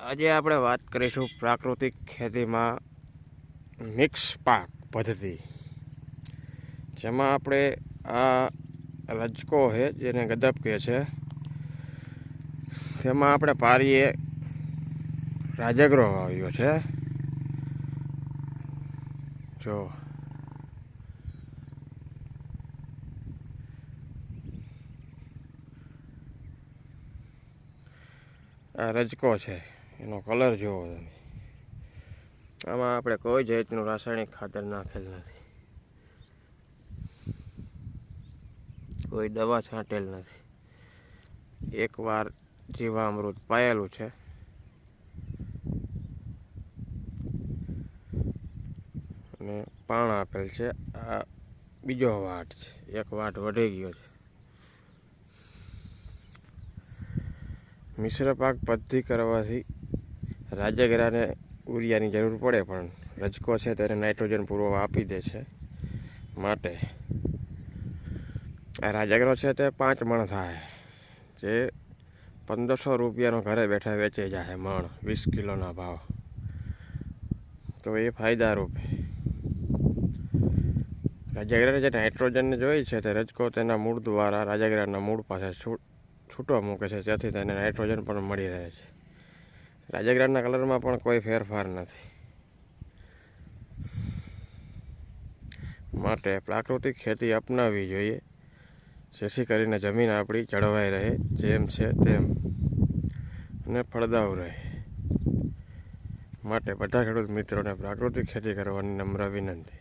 આજે આપણે વાત કરીશું પ્રાકૃતિક ખેતીમાં મિક્સ પાક પદ્ધતિ, જેમાં આપણે આ રજકો છે જેને ગદપ કહે છે, તેમાં આપણે પારીએ રાજગરો વાવ્યો છે. જો આ રજકો છે, એનો કલર જોવો તમે. આમાં આપણે કોઈ જાતનું રાસાયણિક ખાતર નાખેલ નથી, કોઈ દવા છાંટેલ નથી. એકવાર જીવામૃત પાયેલું છે અને પાણ આપેલ છે. આ બીજો વાટ છે, એક વાટ વઢી ગયો છે. મિશ્ર પાક પદ્ધતિ કરવાથી રાજગરાને યુરિયાની જરૂર પડે, પણ રજકો છે તેને નાઇટ્રોજન પૂર્વ આપી દે છે. માટે આ રાજગરો છે તે 5 મણ થાય, જે 1500 રૂપિયાનો ઘરે બેઠા વેચાઈ જાય મણ, 20 કિલોના ભાવ. તો એ ફાયદારૂપ. રાજગરાને જે નાઇટ્રોજનને જોઈએ છે તે રજકો તેના મૂળ દ્વારા રાજગરાના મૂળ પાસે છૂટો મૂકે છે, જેથી તેને નાઇટ્રોજન પણ મળી રહે છે. રાજગરાના કલરમાં પણ કોઈ ફેરફાર નથી. માટે પ્રાકૃતિક ખેતી અપનાવવી જોઈએ, જેથી કરીને જમીન આપણી જળવાઈ રહે જેમ છે તેમ, અને ફળદાવ રહે. માટે બધા ખેડૂત મિત્રોને પ્રાકૃતિક ખેતી કરવાની નમ્ર વિનંતી.